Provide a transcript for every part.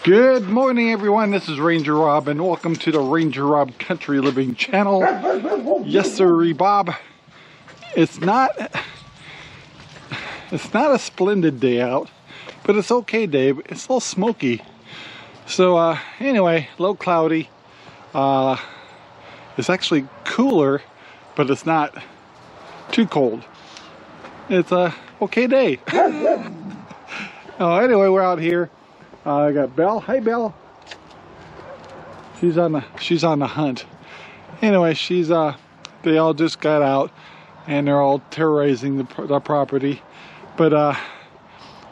Good morning, everyone. This is RangerRob, and welcome to the RangerRob Country Living channel. Yes, sir, Bob. It's not a splendid day out, but it's okay, Dave. It's a little smoky. So anyway, a little cloudy. It's actually cooler, but it's not too cold. It's a okay day. Anyway, we're out here. I got Belle. Hi, Belle. She's on the hunt. Anyway, they all just got out, and they're all terrorizing the property. But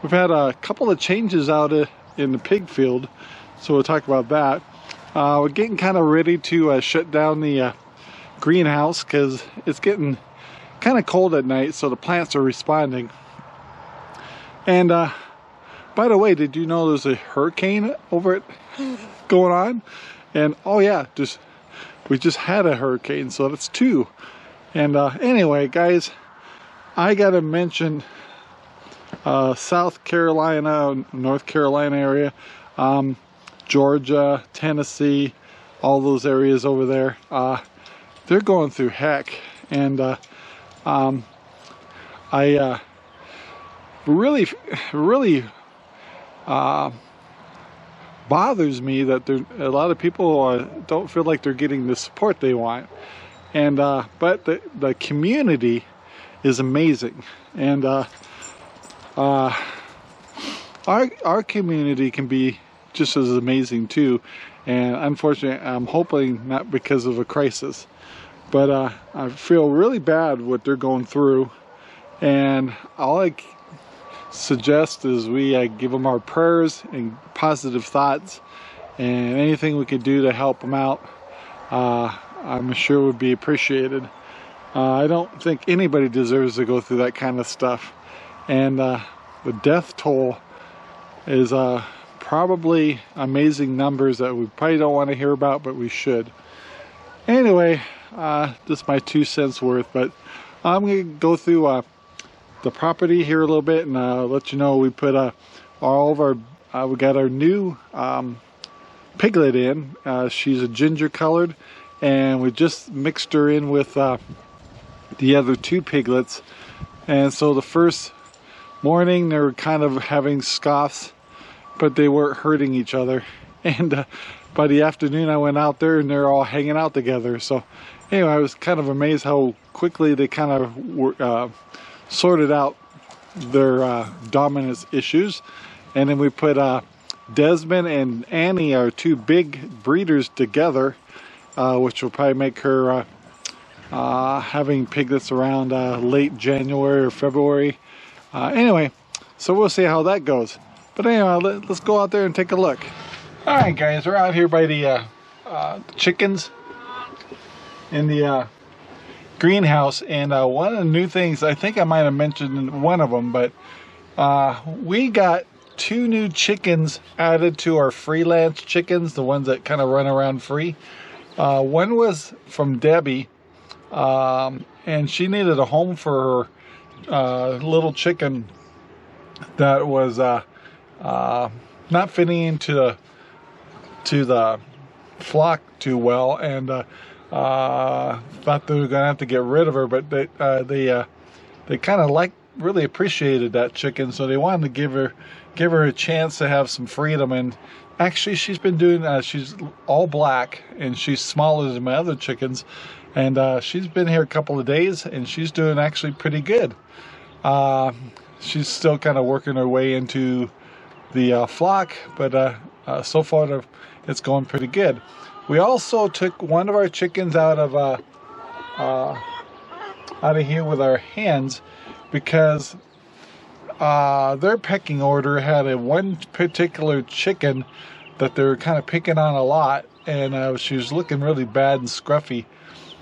we've had a couple of changes out in the pig field, so we'll talk about that. We're getting kind of ready to shut down the greenhouse because it's getting kind of cold at night, so the plants are responding. And by the way, did you know there's a hurricane over it going on? And oh yeah, we just had a hurricane, so that's two. And anyway, guys, I gotta mention South Carolina, North Carolina area, Georgia, Tennessee, all those areas over there. They're going through heck, and I really bothers me that a lot of people don't feel like they're getting the support they want, and but the community is amazing, and our community can be just as amazing too. And unfortunately, I'm hoping not because of a crisis, but I feel really bad what they're going through, and all I suggest is we give them our prayers and positive thoughts, and anything we could do to help them out, I'm sure would be appreciated. I don't think anybody deserves to go through that kind of stuff, and the death toll is probably amazing numbers that we probably don't want to hear about, but we should. Anyway, just my 2 cents worth, but I'm going to go through the property here a little bit and let you know we put all of our we got our new piglet in. She's a ginger colored, and we just mixed her in with the other 2 piglets. And so the first morning they were kind of having scoffs, but they weren't hurting each other. And by the afternoon I went out there and they're all hanging out together. So anyway, I was kind of amazed how quickly they kind of sorted out their dominance issues. And then we put Desmond and Annie, our 2 big breeders, together, which will probably make her having piglets around late January or February. Anyway, so we'll see how that goes. But anyway, let's go out there and take a look. All right, guys, we're out here by the chickens in the greenhouse, and one of the new things, I think I might have mentioned one of them, but we got 2 new chickens added to our freelance chickens, the ones that kind of run around free. One was from Debbie, and she needed a home for her little chicken that was not fitting into the flock too well, and thought they were gonna have to get rid of her, but they kind of really appreciated that chicken, so they wanted to give her a chance to have some freedom. And actually, she's been doing she's all black, and she's smaller than my other chickens, and she's been here a couple of days, and she's doing actually pretty good. She's still kind of working her way into the flock, but so far it's going pretty good. We also took one of our chickens out of here with our hens, because their pecking order had one particular chicken that they were kind of picking on a lot, and she was looking really bad and scruffy.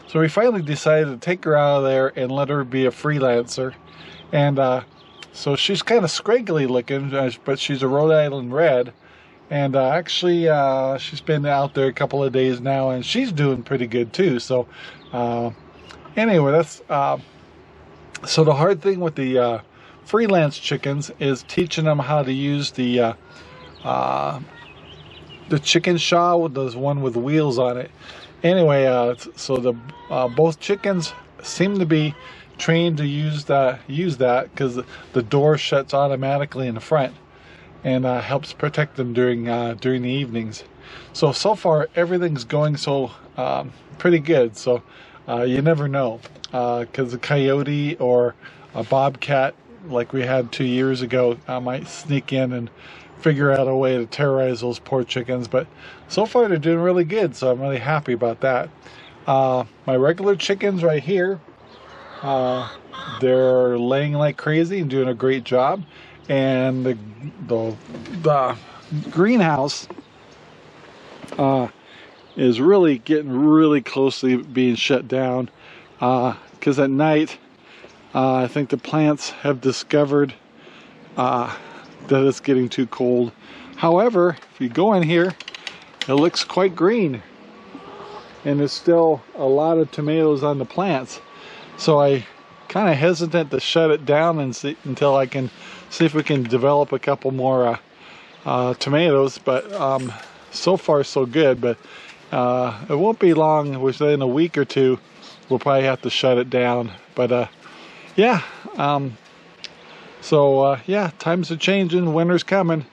So we finally decided to take her out of there and let her be a freelancer. And so she's kind of scraggly looking, but she's a Rhode Island Red. And actually, she's been out there a couple of days now, and she's doing pretty good too. So anyway, that's so the hard thing with the freelance chickens is teaching them how to use the the chicken shaw, there's one with wheels on it. Anyway, so the both chickens seem to be trained to use that because the door shuts automatically in the front and helps protect them during the evenings. So far everything's going pretty good. So you never know, because a coyote or a bobcat like we had 2 years ago might sneak in and figure out a way to terrorize those poor chickens. But so far they're doing really good, so I'm really happy about that. My regular chickens right here, they're laying like crazy and doing a great job. And the greenhouse is really getting really close to being shut down, because at night I think the plants have discovered that it's getting too cold. However, if you go in here, it looks quite green, and there's still a lot of tomatoes on the plants. So I kind of hesitant to shut it down and see until I can see if we can develop a couple more tomatoes. But so far so good. But it won't be long. Within a week or two, we'll probably have to shut it down. But yeah. Yeah, times are changing, winter's coming,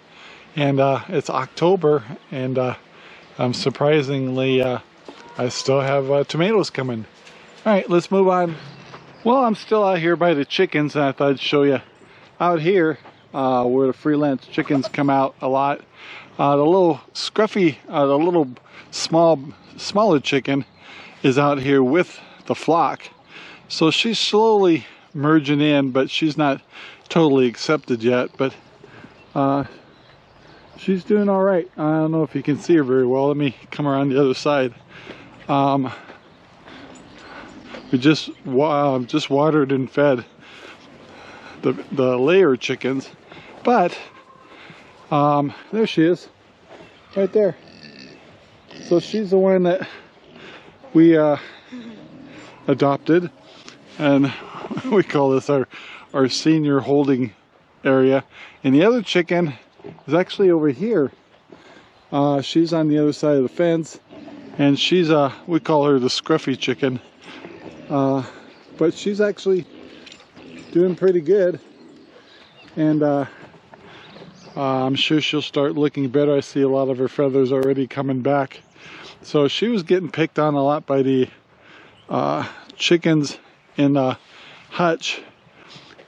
and it's October, and surprisingly I still have tomatoes coming. Alright, let's move on. Well, I'm still out here by the chickens, and I thought I'd show you out here where the freelance chickens come out a lot. The little scruffy, the little smaller chicken is out here with the flock. So she's slowly merging in, but she's not totally accepted yet, but she's doing all right. I don't know if you can see her very well. Let me come around the other side. We just watered and fed the layer chickens, but there she is, right there. So she's the one that we adopted, and we call this our senior holding area. And the other chicken is actually over here. She's on the other side of the fence, and she's we call her the scruffy chicken, but she's actually doing pretty good, and I'm sure she'll start looking better. I see a lot of her feathers already coming back. So she was getting picked on a lot by the chickens in hutch,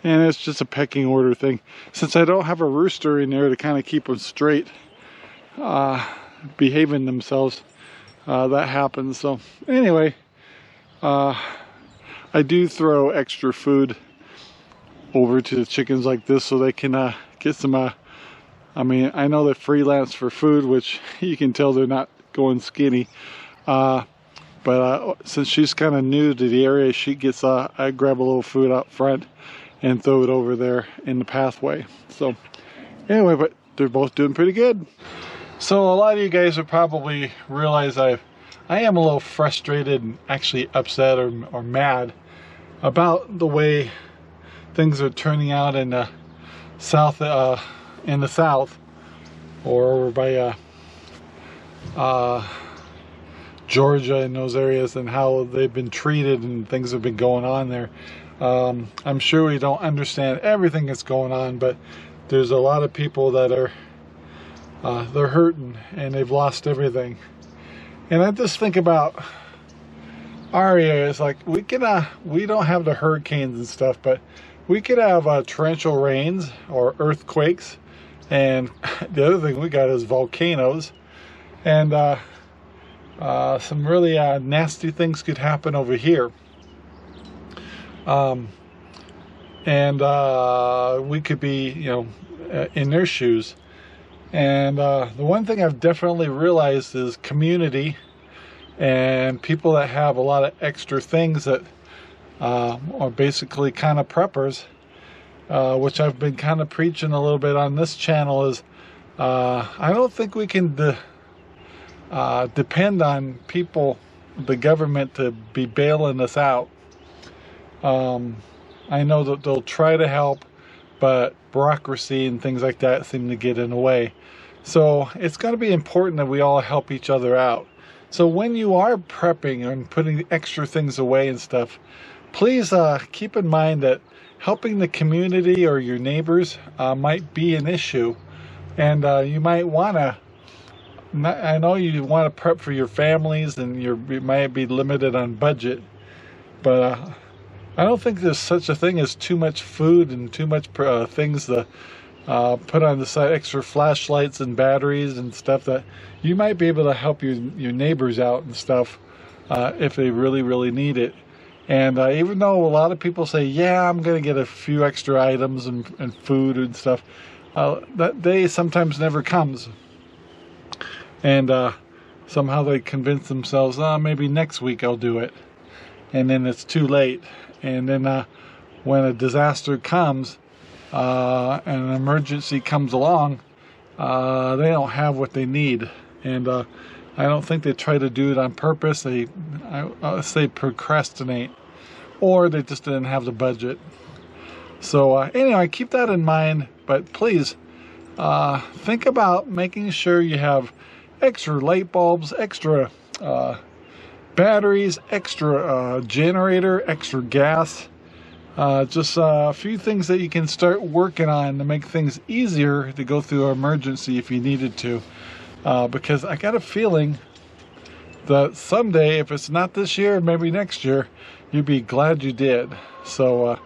and it's just a pecking order thing. Since I don't have a rooster in there to kind of keep them straight, behaving themselves, that happens. So anyway, I do throw extra food over to the chickens like this so they can get some I mean, I know they're freelance for food, which you can tell they're not going skinny, but since she's kind of new to the area, she gets I grab a little food out front and throw it over there in the pathway. So anyway, but they're both doing pretty good. So a lot of you guys will probably realize I am a little frustrated and actually upset or mad about the way things are turning out in the south, or over by Georgia and those areas, and how they've been treated and things have been going on there. I'm sure we don't understand everything that's going on, but there's a lot of people that are they're hurting and they've lost everything. And I just think about our area. It's like we don't have the hurricanes and stuff, but we could have torrential rains or earthquakes, and the other thing we got is volcanoes, and some really nasty things could happen over here. And we could be, in their shoes. And the one thing I've definitely realized is community and people that have a lot of extra things that are basically kind of preppers, which I've been kind of preaching a little bit on this channel, is I don't think we can depend on people, the government, to be bailing us out. I know that they'll try to help, but bureaucracy and things like that seem to get in the way. So it's going to be important that we all help each other out. So when you are prepping and putting extra things away and stuff, please keep in mind that helping the community or your neighbors might be an issue. And you might want to, I know you want to prep for your families and you might be limited on budget, but I don't think there's such a thing as too much food and too much things to put on the side, extra flashlights and batteries and stuff, that you might be able to help your neighbors out and stuff if they really need it. And even though a lot of people say, yeah, I'm going to get a few extra items and food and stuff, that day sometimes never comes. And somehow they convince themselves, maybe next week I'll do it. And then it's too late. And then when a disaster comes, and an emergency comes along, they don't have what they need. And I don't think they try to do it on purpose. They say procrastinate, or they just didn't have the budget. So anyway, keep that in mind. But please think about making sure you have extra light bulbs, extra batteries, extra generator, extra gas. Just a few things that you can start working on to make things easier to go through an emergency if you needed to. Because I got a feeling that someday, if it's not this year, maybe next year, you'd be glad you did. So,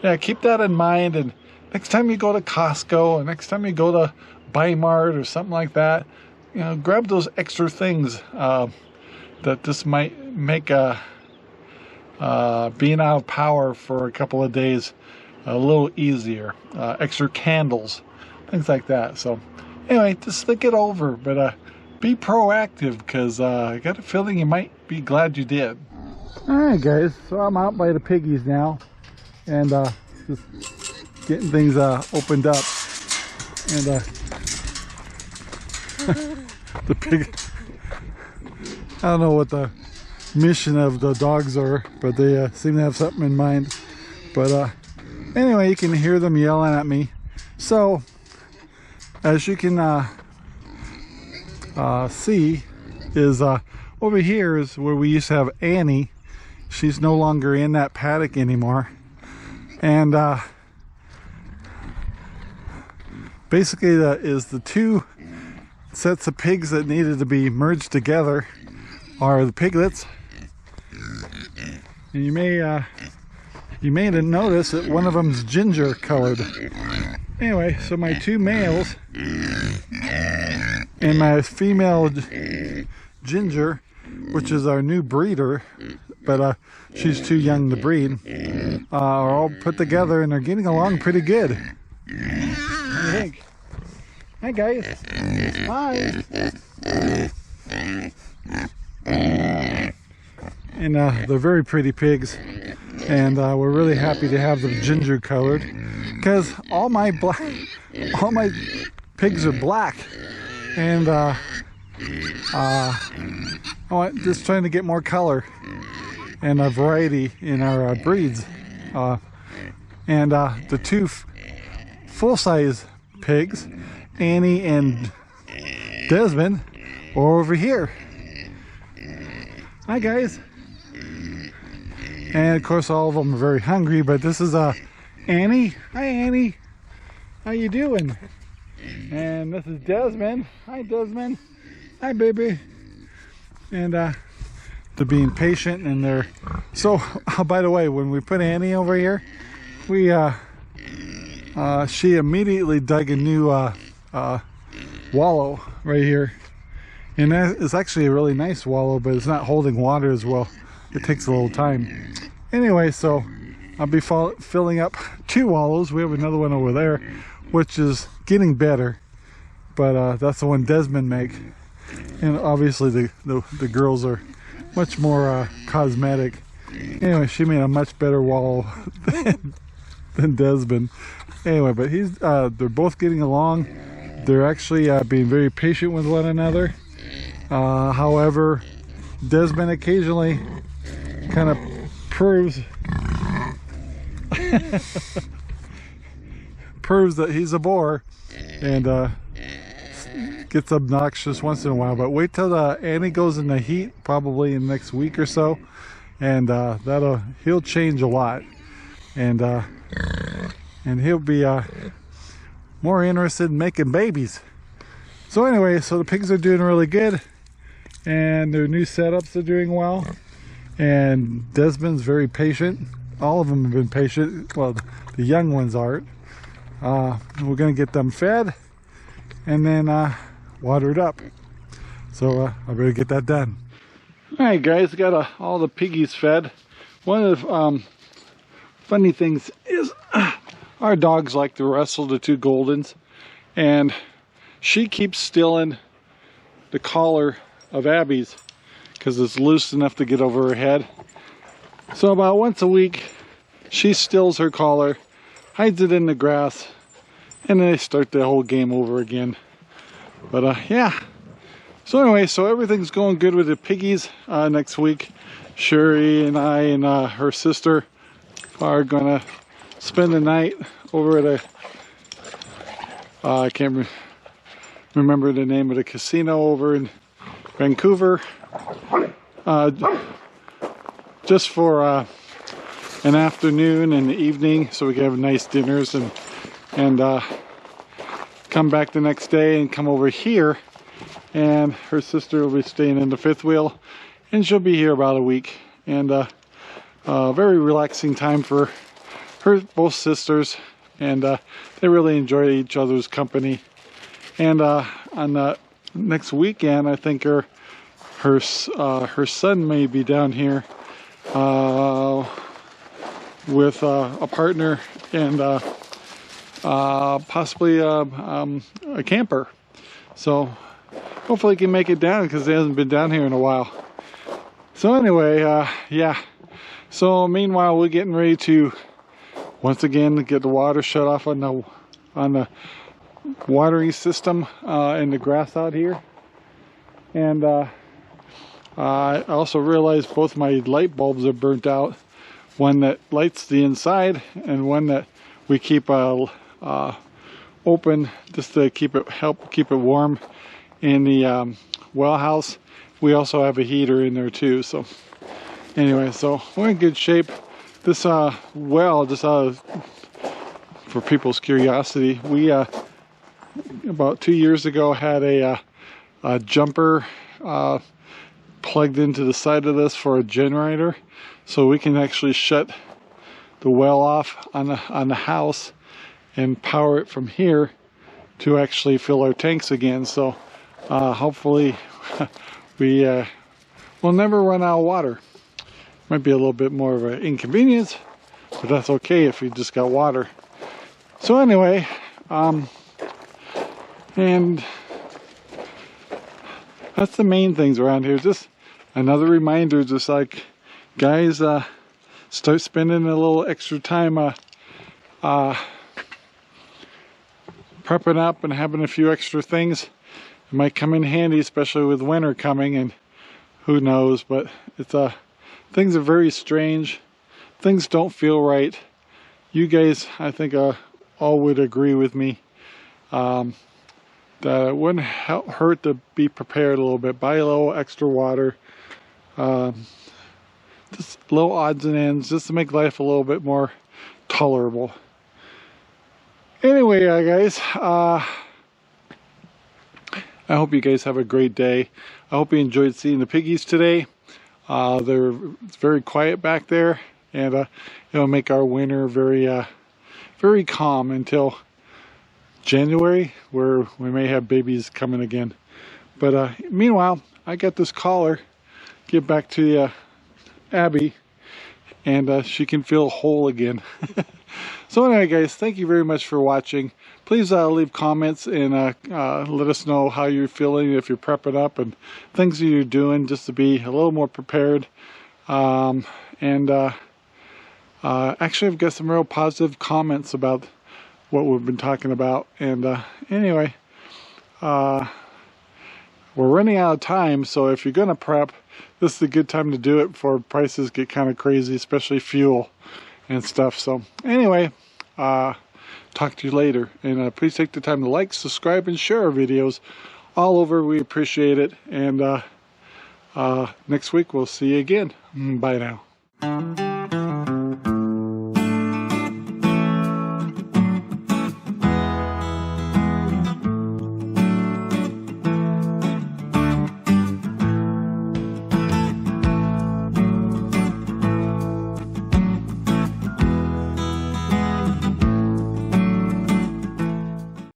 yeah, keep that in mind. And next time you go to Costco, or next time you go to Mart or something like that, you know, grab those extra things that just might make being out of power for a couple of days a little easier. Extra candles, things like that. So anyway, just think it over, but be proactive, because I got a feeling you might be glad you did. Alright guys, so I'm out by the piggies now, and just getting things opened up. And the pig, I don't know what the mission of the dogs are, but they seem to have something in mind. But anyway, you can hear them yelling at me. So as you can see, is over here is where we used to have Annie. She's no longer in that paddock anymore, and basically that is the two sets of pigs that needed to be merged together are the piglets. And you may notice that one of them's ginger colored. Anyway, so my two males and my female ginger, which is our new breeder, but she's too young to breed, are all put together, and they're getting along pretty good. What do you think? Hi guys. Hi. And they're very pretty pigs, and we're really happy to have them ginger colored, because all my pigs are black, and I'm just trying to get more color and a variety in our breeds. And the two full-size pigs, Annie and Desmond, are over here. Hi guys. And of course all of them are very hungry, but this is Annie. Hi Annie. How you doing? And this is Desmond. Hi Desmond. Hi baby. And they're being patient, and they're so by the way, when we put Annie over here, we she immediately dug a new wallow right here. And that is actually a really nice wallow, but it's not holding water as well. It takes a little time. Anyway, so I'll be filling up 2 wallows. We have another one over there, which is getting better. But that's the one Desmond make. And obviously the girls are much more cosmetic. Anyway, she made a much better wallow than Desmond. Anyway, but they're both getting along. They're actually being very patient with one another. However, Desmond occasionally kind of proves that he's a bore, and gets obnoxious once in a while. But wait till Annie goes in the heat, probably in the next week or so, and he'll change a lot, and he'll be more interested in making babies. So anyway, so the pigs are doing really good, and their new setups are doing well, and Desmond's very patient. All of them have been patient. Well, the young ones aren't. We're gonna get them fed and then watered up. So I better get that done. All right, guys, got all the piggies fed. One of the funny things is our dogs like to wrestle the two Goldens, and she keeps stealing the collar of Abby's because it's loose enough to get over her head. So about once a week, she steals her collar, hides it in the grass, and then they start the whole game over again. But yeah. So anyway, so everything's going good with the piggies. Next week, Sherry and I and her sister are gonna spend the night over at a I can't remember the name of the casino over in Vancouver, just for an afternoon and the evening, so we can have nice dinners and come back the next day and come over here, and her sister will be staying in the fifth wheel, and she'll be here about a week, and very relaxing time for her, both sisters, and they really enjoy each other's company. And on the next weekend, I think her son may be down here with a partner and possibly a camper. So hopefully he can make it down because he hasn't been down here in a while. So anyway, yeah. So meanwhile, we're getting ready to once again get the water shut off on the watering system in the grass out here. And I also realized both my light bulbs are burnt out. One that lights the inside and one that we keep open just to help keep it warm in the well house. We also have a heater in there too. So anyway, so we're in good shape. This well, just for people's curiosity, we about 2 years ago had a jumper plugged into the side of this for a generator, so we can actually shut the well off on the house and power it from here to actually fill our tanks again. So hopefully we will never run out of water. Might be a little bit more of an inconvenience, but that's okay if you just got water. So anyway, and that's the main things around here. Just another reminder, just like, guys, start spending a little extra time prepping up and having a few extra things. It might come in handy, especially with winter coming, and who knows, but it's things are very strange. Things don't feel right. You guys, I think, all would agree with me that it wouldn't hurt to be prepared a little bit. Buy a little extra water, just little odds and ends, just to make life a little bit more tolerable. Anyway, guys, I hope you guys have a great day. I hope you enjoyed seeing the piggies today. It's very quiet back there, and it'll make our winter very calm until January, where we may have babies coming again. But meanwhile, I got this collar. Get back to Abby, and she can feel whole again. So anyway, guys, thank you very much for watching. Please leave comments and let us know how you're feeling, if you're prepping up, and things that you're doing just to be a little more prepared. Actually, I've got some real positive comments about what we've been talking about. And anyway, we're running out of time, so if you're gonna prep, this is a good time to do it before prices get kind of crazy, especially fuel and stuff. So anyway, talk to you later. And please take the time to like, subscribe, and share our videos all over. We appreciate it. And next week we'll see you again. Bye now.